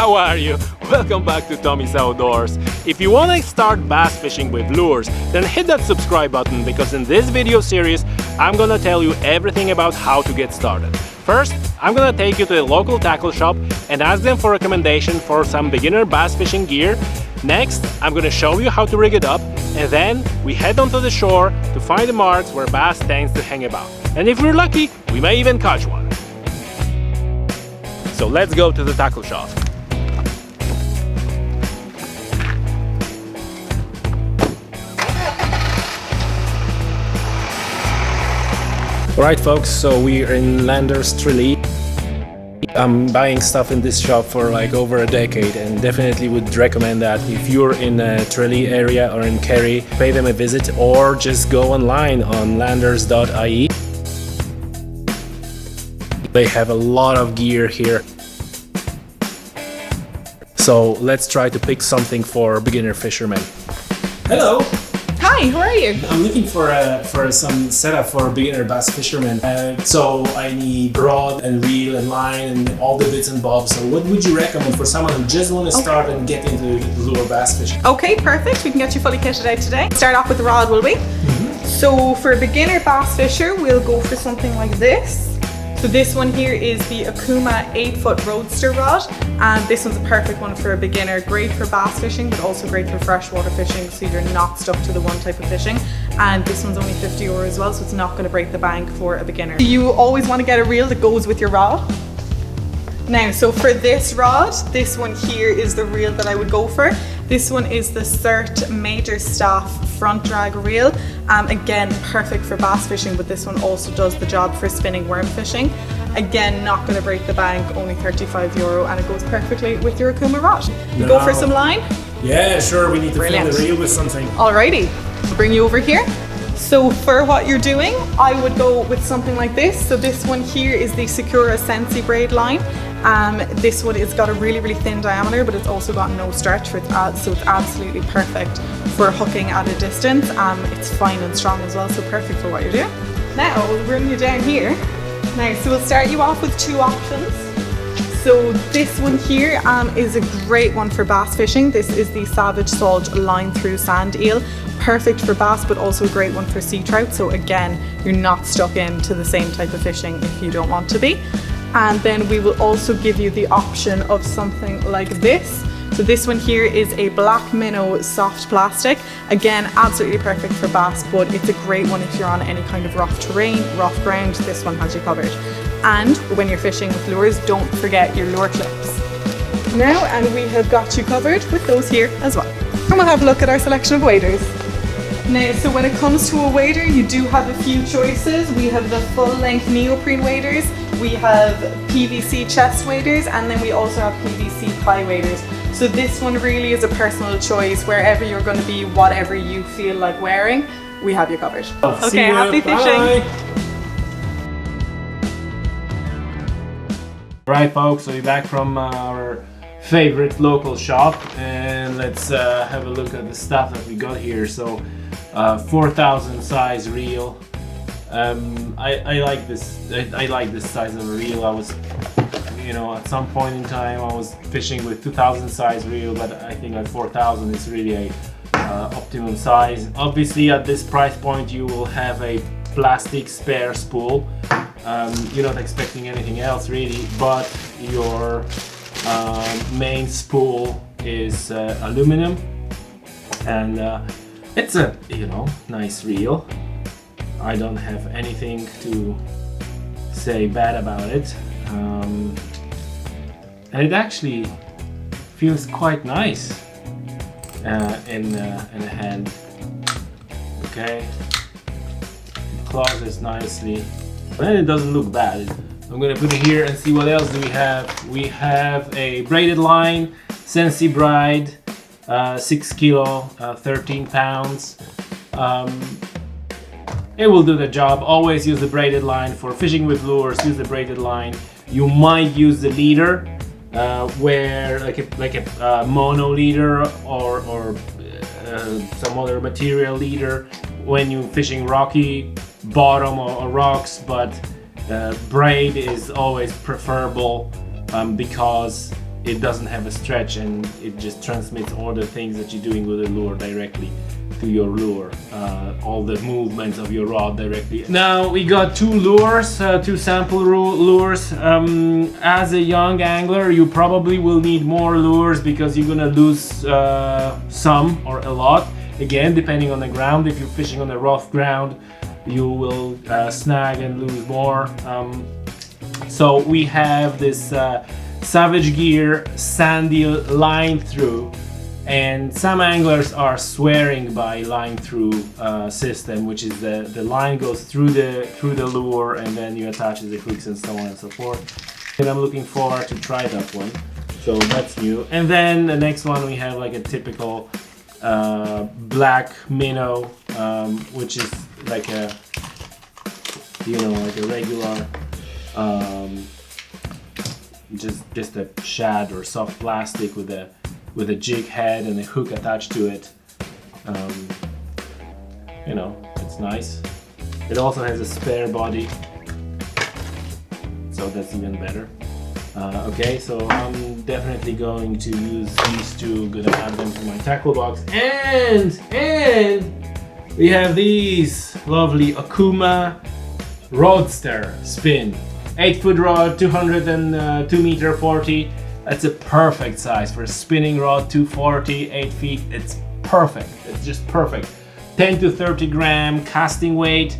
how are you? Welcome back to Tommy's Outdoors. If you want to start bass fishing with lures, then hit that subscribe button because in this video series, I'm gonna tell you everything about how to get started. First, I'm gonna take you to a local tackle shop and ask them for recommendation for some beginner bass fishing gear. Next, I'm gonna show you how to rig it up, and then we head onto the shore to find the marks where bass tends to hang about. And if we're lucky, we may even catch one. So let's go to the tackle shop. Alright folks, so we're in Landers Tralee. I'm buying stuff in this shop for like over a decade and definitely would recommend that if you're in a Tralee area or in Kerry, pay them a visit or just go online on landers.ie. They have a lot of gear here. So let's try to pick something for beginner fishermen. Hello! Hi, how are you? I'm looking for some setup for beginner bass fishermen. So I need rod and reel and line and all the bits and bobs. So what would you recommend for someone who just want to start and get into lure bass fishing? Okay, perfect. We can get you fully kitted out today. Start off with the rod, will we? So for a beginner bass fisher, we'll go for something like this. So this one here is the Akuma 8-foot Roadster rod, and this one's a perfect one for a beginner. Great for bass fishing, but also great for freshwater fishing, so you're not stuck to the one type of fishing. And this one's only €50 as well, so it's not going to break the bank for a beginner. You always want to get a reel that goes with your rod. Now, so for this rod, this one here is the reel that I would go for. This one is the Cert Major Staff front drag reel. Again, perfect for bass fishing, but this one also does the job for spinning worm fishing. Again, not going to break the bank, only €35, and it goes perfectly with your Akuma rod. No. Go for some line? Yeah, sure, we need to Brilliant. fill the reel with something. Alrighty, I'll bring you over here. So for what you're doing, I would go with something like this. So this one here is the Sakura Scentsy Braid Line. This one has got a really thin diameter, but it's also got no stretch, so it's absolutely perfect for hooking at a distance. It's fine and strong as well, so perfect for what you're doing. Now we'll bring you down here. Now, so we'll start you off with two options. So this one here is a great one for bass fishing. This is the Savage Salt Line Through Sand Eel. Perfect for bass, but also a great one for sea trout. So again, you're not stuck into the same type of fishing if you don't want to be. And then we will also give you the option of something like this. So this one here is a black minnow soft plastic. Again, absolutely perfect for bass, but it's a great one if you're on any kind of rough terrain, rough ground. This one has you covered. And when you're fishing with lures, don't forget your lure clips. Now, and we have got you covered with those here as well. And we'll have a look at our selection of waders. Now, so when it comes to a wader, you do have a few choices. We have the full-length neoprene waders, we have PVC chest waders, and then we also have PVC thigh waders. So this one really is a personal choice. Wherever you're going to be, whatever you feel like wearing, we have you covered. Okay, happy fishing. Right folks, so we're back from our favorite local shop and let's have a look at the stuff that we got here. So 4,000 size reel. I like this. I like this size of a reel. I was, at some point in time I was fishing with 2,000 size reel, but I think at 4,000 is really a optimum size. Obviously, at this price point, you will have a plastic spare spool. You're not expecting anything else really, but your main spool is aluminum, and it's a nice reel. I don't have anything to say bad about it, and it actually feels quite nice in the hand. Okay, it closes nicely, and it doesn't look bad. I'm gonna put it here and see what else do we have. We have a Braided Line Scentsy Braid, 6 kilo, 13 pounds. It will do the job. Always use the Braided Line for fishing with lures. Use the Braided Line. You might use the leader, where like a mono leader or some other material leader when you're fishing rocky bottom or rocks, but braid is always preferable because it doesn't have a stretch, and it just transmits all the things that you're doing with the lure directly to your lure, all the movements of your rod directly. Now we got two lures, two sample lures. As a young angler, you probably will need more lures because you're gonna lose some or a lot. Again, depending on the ground. If you're fishing on a rough ground, you will snag and lose more. So we have this Savage Gear sandy line through, and some anglers are swearing by line through system, which is the line goes through the lure and then you attach the hooks and so on and so forth. And I'm looking forward to try that one, so that's new. And then the next one we have like a typical black Minnow, which is like a, you know, like a regular just a shad or soft plastic with a jig head and a hook attached to it. You know, it's nice. It also has a spare body, so that's even better. Okay, so I'm definitely going to use these two. Gonna add them to my tackle box, and we have these lovely Akuma Roadster Spin. 8-foot rod, 202 meter 40. That's a perfect size for a spinning rod. 240, 8 feet. It's perfect. It's just perfect. 10 to 30 gram casting weight.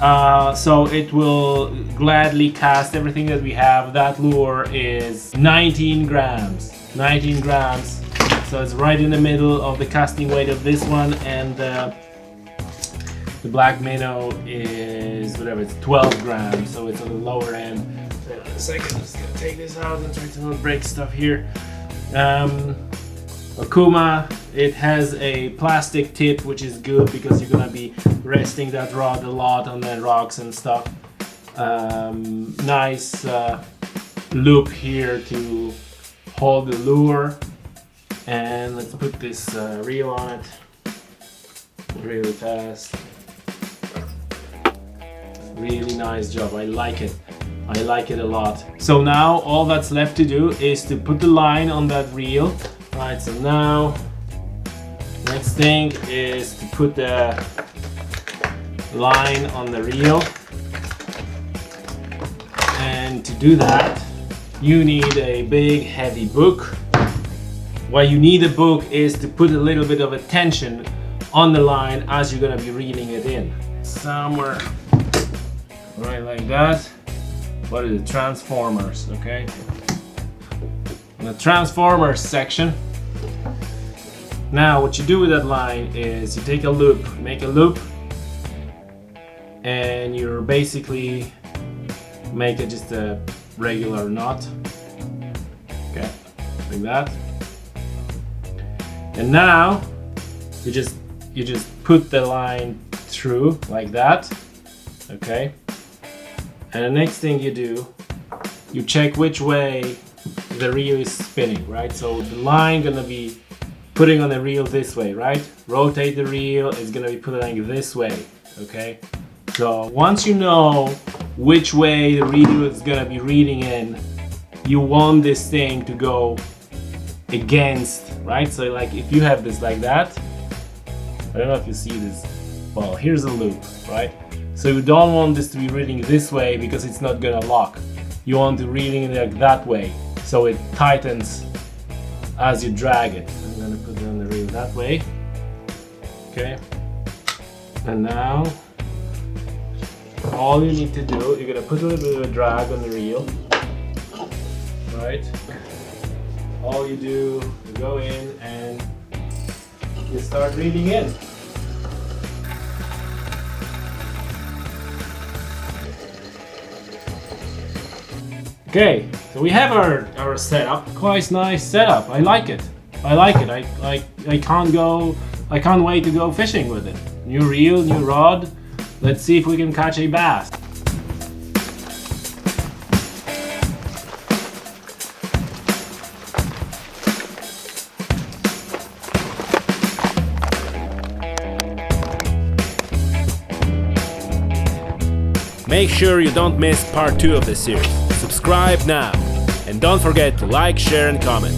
So it will gladly cast everything that we have. That lure is 19 grams. 19 grams. So it's right in the middle of the casting weight of this one, and the black Minnow is whatever, it's 12 grams, so it's on the lower end. Wait a second, I'm just gonna take this out and try to not break stuff here. Akuma, it has a plastic tip, which is good because you're gonna be resting that rod a lot on the rocks and stuff. Nice loop here to hold the lure. And let's put this reel on it really fast. Really nice job. I like it. I like it a lot. So now all that's left to do is to put the line on that reel. Right, so now next thing is to put the line on the reel. And to do that, you need a big heavy book. Why you need a book is to put a little bit of a tension on the line as you're gonna be reeling it in. Somewhere right like that. What is it? Transformers, okay? In the transformers section. Now what you do with that line is you take a loop, make a loop, and you're basically make it just a regular knot. Okay, like that. And now you just put the line through like that. Okay. And the next thing you do, you check which way the reel is spinning, right? So the line gonna be putting on the reel this way, right? Rotate the reel, it's gonna be putting this way, okay? So once you know which way the reel is gonna be reeling in, you want this thing to go against, right? So like if you have this like that, I don't know if you see this, well, here's a loop, right? So you don't want this to be reeling this way because it's not gonna lock. You want to reeling it like that way, so it tightens as you drag it. I'm gonna put it on the reel that way. Okay. And now, all you need to do, you're gonna put a little bit of a drag on the reel, right? All you do is go in and you start reeling in. Okay, so we have our setup. Quite nice setup. I like it. I like it. I can't wait to go fishing with it. New reel, new rod. Let's see if we can catch a bass. Make sure you don't miss part 2 of this series. Subscribe now. And don't forget to like, share and comment.